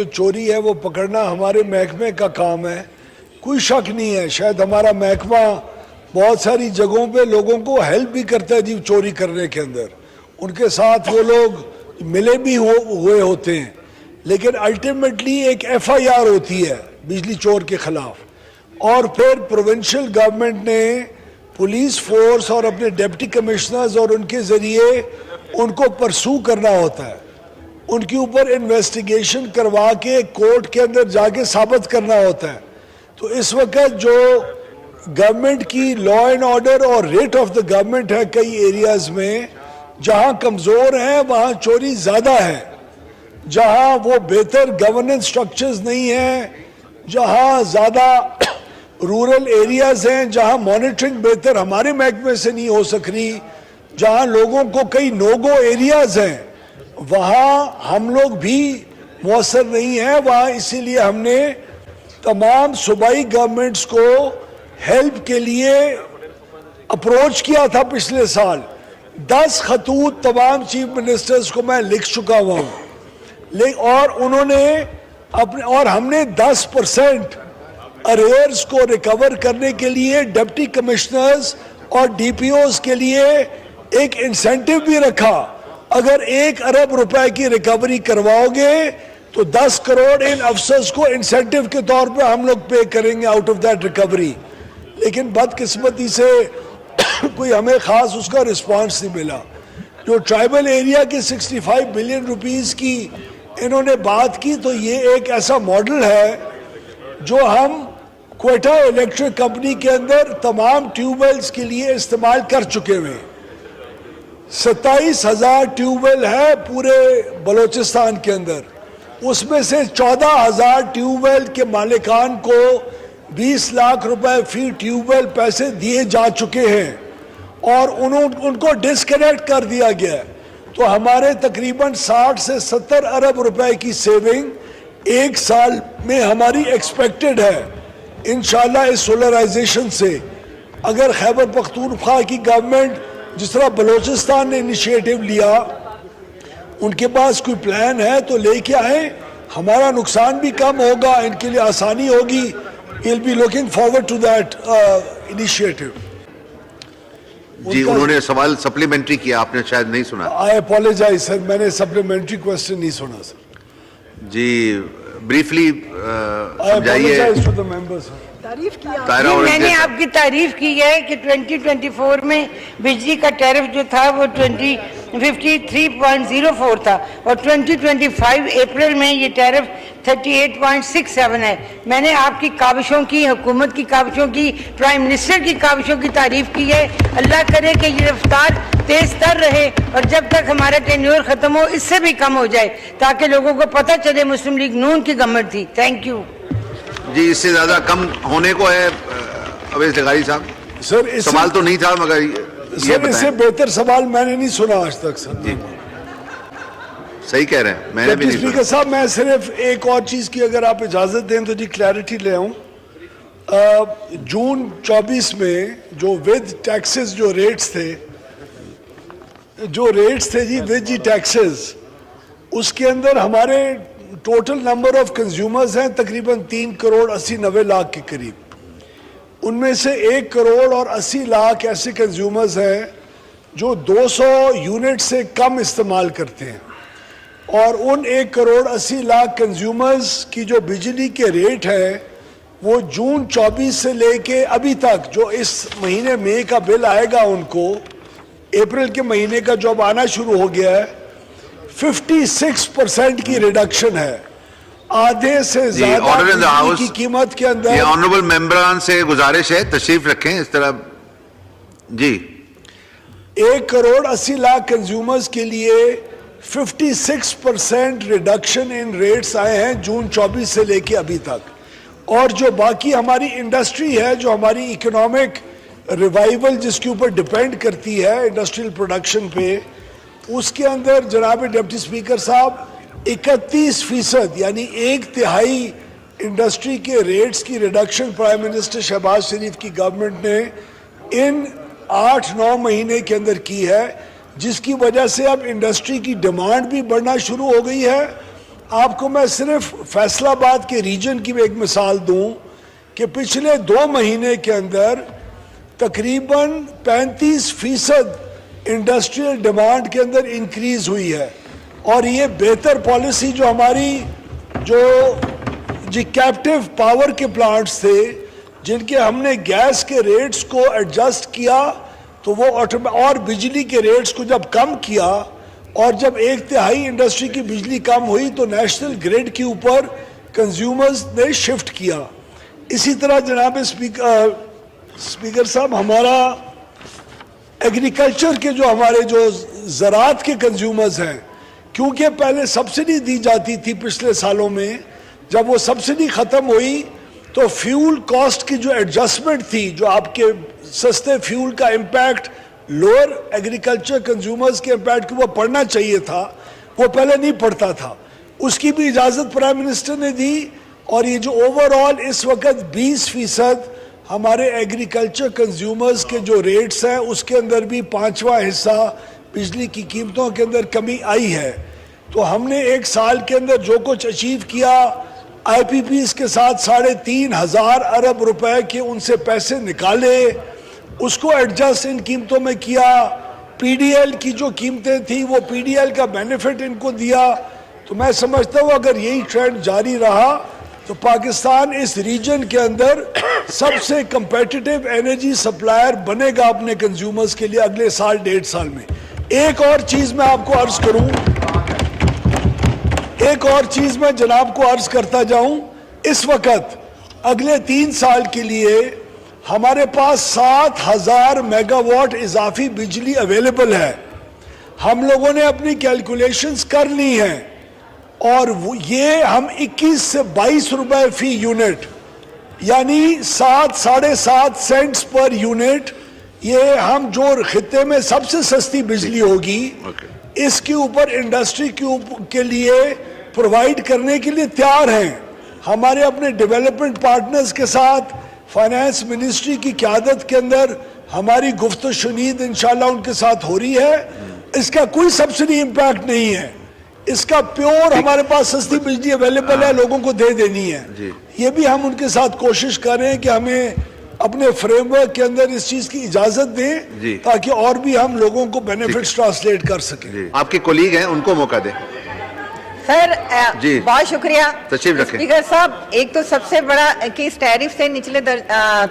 جو چوری ہے وہ پکڑنا ہمارے محکمے کا کام ہے، کوئی شک نہیں ہے. شاید ہمارا محکمہ بہت ساری جگہوں پہ لوگوں کو ہیلپ بھی کرتا ہے جی چوری کرنے کے اندر، ان کے ساتھ وہ لوگ ملے بھی ہوئے ہوتے ہیں، لیکن الٹیمیٹلی ایک ایف آئی آر ہوتی ہے بجلی چور کے خلاف، اور پھر پروونشل گورنمنٹ نے پولیس فورس اور اپنے ڈپٹی کمشنرز اور ان کے ذریعے ان کو پرسو کرنا ہوتا ہے، ان کے اوپر انویسٹیگیشن کروا کے کورٹ کے اندر جا کے ثابت کرنا ہوتا ہے. تو اس وقت جو گورنمنٹ کی لا اینڈ آرڈر اور ریٹ آف دا گورنمنٹ ہے کئی ایریاز میں، جہاں کمزور ہیں وہاں چوری زیادہ ہے، جہاں وہ بہتر گورننس سٹرکچرز نہیں ہیں، جہاں زیادہ رورل ایریاز ہیں، جہاں مانیٹرنگ بہتر ہمارے محکمے سے نہیں ہو سک رہی، جہاں لوگوں کو کئی نوگو ایریاز ہیں، وہاں ہم لوگ بھی مؤثر نہیں ہیں. وہاں اسی لیے ہم نے تمام صوبائی گورنمنٹس کو ہیلپ کے لیے اپروچ کیا تھا. پچھلے سال 10 خطوط تمام چیف منسٹرز کو میں لکھ چکا ہوا ہوں، اور انہوں نے اور ہم نے 10% اریئرز کو ریکور کرنے کے لیے ڈپٹی کمشنرز اور ڈی پی اوز کے لیے ایک انسینٹیو بھی رکھا. اگر 1 ارب روپے کی ریکوری کرواؤ گے تو 10 کروڑ ان افسرز کو انسینٹیو کے طور پہ ہم لوگ پے کریں گے آؤٹ آف دیٹ ریکوری. لیکن بدقسمتی سے کوئی ہمیں خاص اس کا رسپانس نہیں ملا. جو ٹرائبل ایریا کے 65 بلین روپیز کی انہوں نے بات کی، تو یہ ایک ایسا ماڈل ہے جو ہم کوئٹہ الیکٹرک کمپنی کے اندر تمام ٹیوب ویلز کے لیے استعمال کر چکے ہوئے. 27,000 ٹیوب ویل ہے پورے بلوچستان کے اندر، اس میں سے 14,000 ٹیوب ویل کے مالکان کو 20 لاکھ روپے فی ٹیوب ویل پیسے دیے جا چکے ہیں، اور ان کو ڈسکنیکٹ کر دیا گیا ہے. تو ہمارے تقریباً 60 سے 70 ارب روپے کی سیونگ 1 سال میں ہماری ایکسپیکٹڈ ہے انشاءاللہ اس سولرائزیشن سے. اگر خیبر پختونخوا کی گورنمنٹ جس طرح بلوچستان نے انیشیٹو لیا، ان کے پاس کوئی پلان ہے تو لے کے آئیں، ہمارا نقصان بھی کم ہوگا، ان کے لیے آسانی ہوگی. we'll be looking forward to that initiative. جی انہوں نے سوال سپلیمنٹری کیا، آپ نے شاید نہیں سنا. I apologize sir، میں نے سپلیمنٹری کوسچن نہیں سنا سر. جی بریفلی I سمجھائیے. apologize to the members. میں نے آپ کی تعریف کی ہے کہ 2024 میں بجلی کا ٹیرف جو تھا وہ 53.04 تھا، اور 2025 اپریل میں یہ ٹیرف 38.67 ہے. میں نے آپ کی کاوشوں کی، حکومت کی کاوشوں کی، پرائم منسٹر کی کاوشوں کی تعریف کی ہے. اللہ کرے کہ یہ رفتار تیز تر رہے اور جب تک ہمارا ٹینیور ختم ہو اس سے بھی کم ہو جائے، تاکہ لوگوں کو پتہ چلے مسلم لیگ نون کی گورنمنٹ تھی. Thank you. جی اس سے زیادہ کم ہونے کو ہے اویس لغاری صاحب. سر سوال تو نہیں تھا مگر سر اس سے بہتر سوال میں نے نہیں سنا آج تک سر. جی صحیح کہہ رہے ہیں، میں نے بھی نہیں اسپیکر صاحب میں صرف ایک اور چیز کی اگر آپ اجازت دیں تو جی کلیئرٹی لے آؤں. جون 24 میں جو ود ٹیکسز جو ریٹس تھے جی ود جی ٹیکسز، اس کے اندر ہمارے ٹوٹل نمبر آف کنزیومرز ہیں تقریباً 3 کروڑ 80-90 لاکھ کے قریب. ان میں سے 1 کروڑ اور 80 لاکھ ایسے کنزیومرز ہیں جو 200 یونٹ سے کم استعمال کرتے ہیں، اور ان 1 کروڑ 80 لاکھ کنزیومرز کی جو بجلی کے ریٹ ہے وہ جون 24 سے لے کے ابھی تک، جو اس مہینے مئی کا بل آئے گا ان کو، اپریل کے مہینے کا جو اب آنا شروع ہو گیا ہے، 56% کی ریڈکشن ہے. آدھے سے زیادہ بجلی کی قیمت کے اندر. یہ آنریبل ممبران سے گزارش ہے تشریف رکھیں اس طرح. جی 1 کروڑ 80 لاکھ کنزیومرز کے لیے 56% ریڈکشن ان ریٹس آئے ہیں جون 24 سے لے کے ابھی تک. اور جو باقی ہماری انڈسٹری ہے، جو ہماری اکنامک ریوائیول جس کے اوپر ڈیپینڈ کرتی ہے انڈسٹریل پروڈکشن پہ، اس کے اندر جناب ڈپٹی اسپیکر صاحب 31% یعنی 1/3 انڈسٹری کے ریٹس کی ریڈکشن پرائم منسٹر شہباز شریف کی گورنمنٹ نے ان 8-9 مہینے کے اندر کی ہے، جس کی وجہ سے اب انڈسٹری کی ڈیمانڈ بھی بڑھنا شروع ہو گئی ہے آپ کو میں صرف فیصل آباد کے ریجن کی ایک مثال دوں کہ پچھلے 2 مہینے کے اندر تقریباً 35% انڈسٹریل ڈیمانڈ کے اندر انکریز ہوئی ہے. اور یہ بہتر پالیسی جو ہماری جو کیپٹیو پاور کے پلانٹس تھے جن کے ہم نے گیس کے ریٹس کو ایڈجسٹ کیا تو وہ اور بجلی کے ریٹس کو جب کم کیا اور جب 1/3 انڈسٹری کی بجلی کم ہوئی تو نیشنل گریڈ کے اوپر کنزیومرز نے شفٹ کیا. اسی طرح جناب اسپیکر صاحب ہمارا ایگریکلچر کے جو ہمارے جو زراعت کے کنزیومرز ہیں کیونکہ پہلے سبسڈی دی جاتی تھی پچھلے سالوں میں جب وہ سبسڈی ختم ہوئی تو فیول کاسٹ کی جو ایڈجسٹمنٹ تھی جو آپ کے سستے فیول کا امپیکٹ لوئر ایگریکلچر کنزیومرز کے امپیکٹ کے اوپر پڑنا چاہیے تھا وہ پہلے نہیں پڑتا تھا. اس کی بھی اجازت پرائم منسٹر نے دی اور یہ جو اوور آل اس وقت 20% ہمارے ایگریکلچر کنزیومرز کے جو ریٹس ہیں اس کے اندر بھی 5واں حصہ بجلی کی قیمتوں کے اندر کمی آئی ہے. تو ہم نے 1 سال کے اندر جو کچھ اچیو کیا آئی پی پیز کے ساتھ 3,500 ارب روپے کے ان سے پیسے نکالے اس کو ایڈجسٹ ان قیمتوں میں کیا. پی ڈی ایل کی جو قیمتیں تھیں وہ پی ڈی ایل کا بینیفٹ ان کو دیا. تو میں سمجھتا ہوں اگر یہی ٹرینڈ جاری رہا تو پاکستان اس ریجن کے اندر سب سے کمپیٹیٹیو انرجی سپلائر بنے گا اپنے کنزیومرز کے لیے اگلے سال 1.5 سال میں. ایک اور چیز میں آپ کو عرض کروں ایک اور چیز میں جناب کو عرض کرتا جاؤں اس وقت اگلے 3 سال کے لیے ہمارے پاس 7,000 میگا واٹ اضافی بجلی اویلیبل ہے. ہم لوگوں نے اپنی کیلکولیشنز کر لی ہیں اور یہ ہم 21 سے 22 روپے فی یونٹ یعنی 7.5 سینٹس پر یونٹ یہ ہم جو خطے میں سب سے سستی بجلی ہوگی اس کے اوپر انڈسٹری کے لیے پرووائیڈ کرنے کے لیے تیار ہیں. ہمارے اپنے ڈیولپمنٹ پارٹنرز کے ساتھ فائنانس منسٹری کی قیادت کے اندر ہماری گفت و شنید انشاءاللہ ان کے ساتھ ہو رہی ہے. اس کا کوئی سبسڈی امپیکٹ نہیں ہے. اس کا پیور ہمارے پاس سستی بجلی اویلیبل ہے لوگوں کو دے دینی ہے. یہ بھی ہم ان کے ساتھ کوشش کر رہے ہیں کہ ہمیں اپنے فریم ورک کے اندر اس چیز کی اجازت دیں تاکہ اور بھی ہم لوگوں کو بینیفٹس ٹرانسلیٹ کر سکیں. آپ کے کولیگ ہیں ان کو موقع دیں. سر بہت شکریہ. تشریف رکھیں. اسپیکر صاحب ایک تو سب سے بڑا کہ اس ٹیرف سے نچلے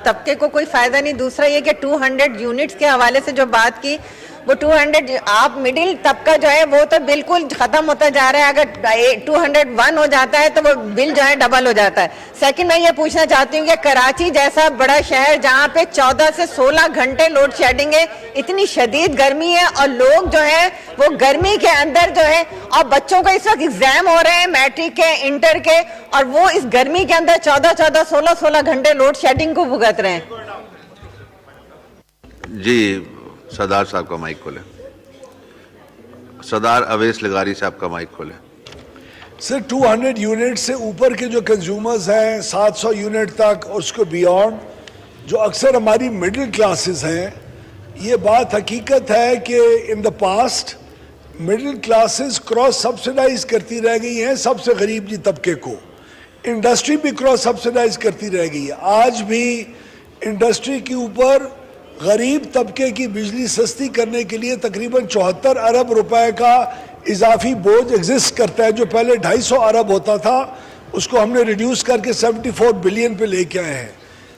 طبقے کو کوئی فائدہ نہیں. دوسرا یہ کہ 200 یونٹس کے حوالے سے جو بات کی وہ 200 آپ مڈل طبقہ جو ہے وہ تو بالکل ختم ہوتا جا رہا ہے. اگر 201 ہو جاتا ہے تو وہ بل جو ہے ڈبل ہو جاتا ہے. سیکنڈ میں یہ پوچھنا چاہتی ہوں کہ کراچی جیسا بڑا شہر جہاں پہ 14 سے 16 گھنٹے لوڈ شیڈنگ ہے اتنی شدید گرمی ہے اور لوگ جو ہے وہ گرمی کے اندر جو ہے اور بچوں کو اس وقت ایگزام ہو رہے ہیں میٹرک کے انٹر کے اور وہ اس گرمی کے اندر 14 16 گھنٹے لوڈ شیڈنگ کو بھگت رہے ہیں. جی سردار صاحب کا مائک کھولیں. سردار اویس لغاری صاحب کا مائک کھولیں. سر 200 یونٹ سے اوپر کے جو کنزیومرز ہیں 700 یونٹ تک اور اس کو بیانڈ جو اکثر ہماری مڈل کلاسز ہیں یہ بات حقیقت ہے کہ in the past middle classes cross subsidize کرتی رہ گئی ہیں سب سے غریب طبقے کو. انڈسٹری بھی کراس سبسیڈائز کرتی رہ گئی ہے. آج بھی انڈسٹری کے اوپر غریب طبقے کی بجلی سستی کرنے کے لیے تقریباً 74 ارب روپے کا اضافی بوجھ ایگزسٹ کرتا ہے جو پہلے 250 ارب ہوتا تھا اس کو ہم نے ریڈیوس کر کے 74 بلین پہ لے کے آئے ہیں.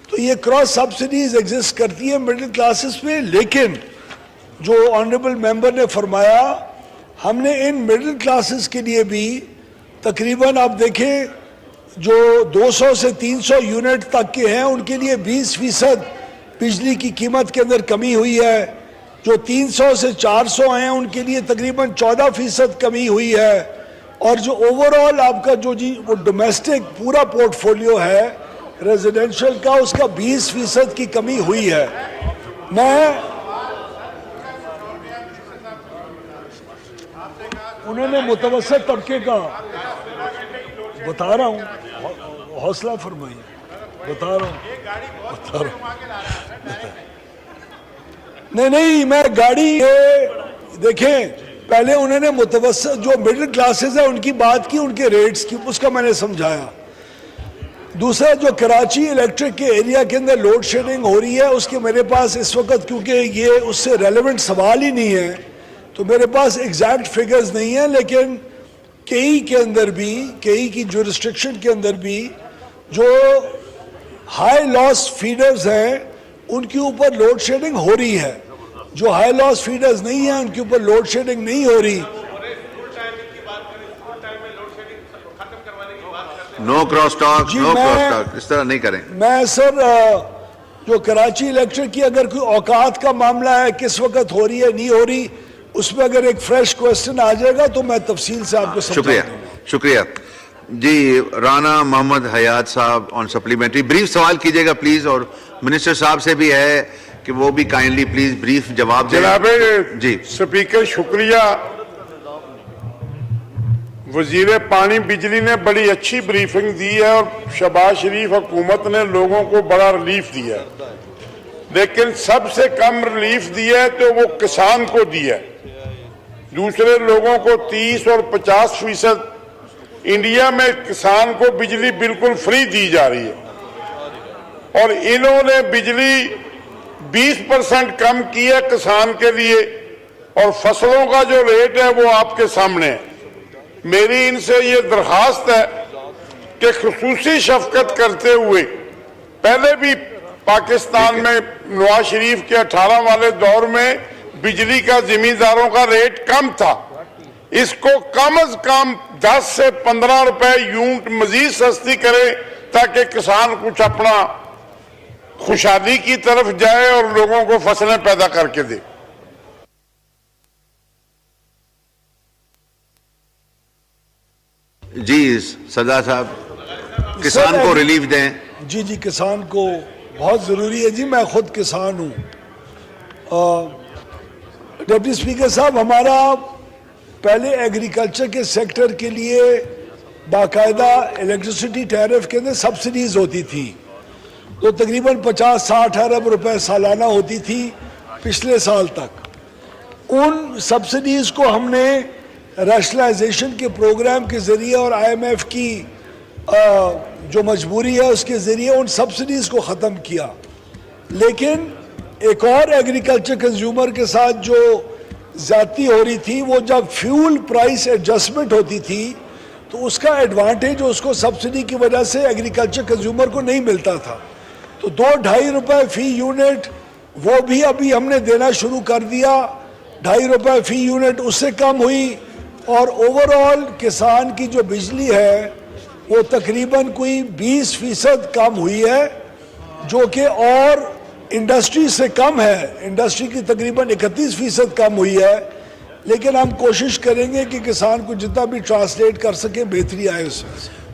تو یہ کراس سبسڈیز ایگزسٹ کرتی ہے مڈل کلاسز پہ. لیکن جو آنریبل ممبر نے فرمایا ہم نے ان مڈل کلاسز کے لیے بھی تقریباً آپ دیکھیں جو 200 سے 300 یونٹ تک کے ہیں ان کے لیے 20% بجلی کی قیمت کے اندر کمی ہوئی ہے. جو 300 سے 400 ہیں ان کے لیے تقریباً 14% کمی ہوئی ہے. اور جو اوور آل آپ کا جو وہ ڈومیسٹک پورا پورٹ فولیو ہے ریزیڈینشل کا اس کا 20% کی کمی ہوئی ہے. میں انہوں نے متوسط طبقے کا بتا رہا ہوں حوصلہ فرمائیے بتا رہا ہوں نہیں میں گاڑی دیکھیں پہلے انہوں نے متوسط جو مڈل کلاسز ہیں ان کی بات کی، ان کے ریٹس کی، اس کا میں نے سمجھایا. دوسرا جو کراچی الیکٹرک کے ایریا کے اندر لوڈ شیڈنگ ہو رہی ہے، اس کے میرے پاس اس وقت کیونکہ یہ اس سے ریلیونٹ سوال ہی نہیں ہے تو میرے پاس ایگزیکٹ فگرز نہیں ہیں، لیکن کئی کے اندر بھی، کئی کی جورسٹکشن کے اندر بھی جو ہائی لاس فیڈرز ہیں ان کے اوپر لوڈ شیڈنگ ہو رہی ہے. جو ہائی لاس فیڈرز نہیں ہیں ان کے اوپر لوڈ شیڈنگ نہیں ہو رہی. نو کراس ٹاک، جی نو کراس ٹاک، اس طرح نہیں کریں. میں سر جو کراچی الیکٹرک کی اگر کوئی اوقات کا معاملہ ہے کس وقت ہو رہی ہے نہیں ہو رہی، اس میں اگر ایک فریش کوسچن آ جائے گا تو میں تفصیل سے آپ کو سمجھا شکریہ دوں گا. شکریہ. جی رانا محمد حیات صاحب آن سپلیمنٹری بریف سوال کیجئے گا پلیز، اور منسٹر صاحب سے بھی ہے کہ وہ بھی کائنڈلی پلیز بریف جواب دیں. جناب جی سپیکر شکریہ. وزیر پانی بجلی نے بڑی اچھی بریفنگ دی ہے اور شہباز شریف حکومت نے لوگوں کو بڑا ریلیف دیا ہے، لیکن سب سے کم ریلیف دیا ہے تو وہ کسان کو دیا ہے. دوسرے لوگوں کو 30 اور 50%. انڈیا میں کسان کو بجلی بالکل فری دی جا رہی ہے اور انہوں نے بجلی 20% کم کی ہے کسان کے لیے، اور فصلوں کا جو ریٹ ہے وہ آپ کے سامنے ہے. میری ان سے یہ درخواست ہے کہ خصوصی شفقت کرتے ہوئے، پہلے بھی پاکستان میں نواز شریف کے 18 والے دور میں بجلی کا زمینداروں کا ریٹ کم تھا، اس کو کم از کم 10 سے 15 روپے یونٹ مزید سستی کرے تاکہ کسان کچھ اپنا خوشحالی کی طرف جائے اور لوگوں کو فصلیں پیدا کر کے دے. جی سردار صاحب کسان کو ریلیف دیں. جی جی کسان کو بہت ضروری ہے. جی میں خود کسان ہوں. ڈپٹی اسپیکر صاحب ہمارا پہلے ایگریکلچر کے سیکٹر کے لیے باقاعدہ الیکٹریسٹی ٹیرف کے اندر سبسڈیز ہوتی تھی تو تقریباً 50-60 ارب روپے سالانہ ہوتی تھی پچھلے سال تک. ان سبسڈیز کو ہم نے ریشنلائزیشن کے پروگرام کے ذریعے اور آئی ایم ایف کی جو مجبوری ہے اس کے ذریعے ان سبسڈیز کو ختم کیا. لیکن ایک اور ایگریکلچر کنزیومر کے ساتھ جو زیادتی ہو رہی تھی وہ جب فیول پرائس ایڈجسٹمنٹ ہوتی تھی تو اس کا ایڈوانٹیج اس کو سبسڈی کی وجہ سے ایگریکلچر کنزیومر کو نہیں ملتا تھا. تو 2-2.5 روپے فی یونٹ وہ بھی ابھی ہم نے دینا شروع کر دیا. 2.5 روپے فی یونٹ اس سے کم ہوئی اور اوورآل کسان کی جو بجلی ہے وہ تقریباً کوئی 20% کم ہوئی ہے، جو کہ اور انڈسٹری سے کم ہے. انڈسٹری کی تقریباً 31% کم ہوئی ہے. لیکن ہم کوشش کریں گے کہ کسان کو جتنا بھی ٹرانسلیٹ کر سکیں بہتری آئے اس میں.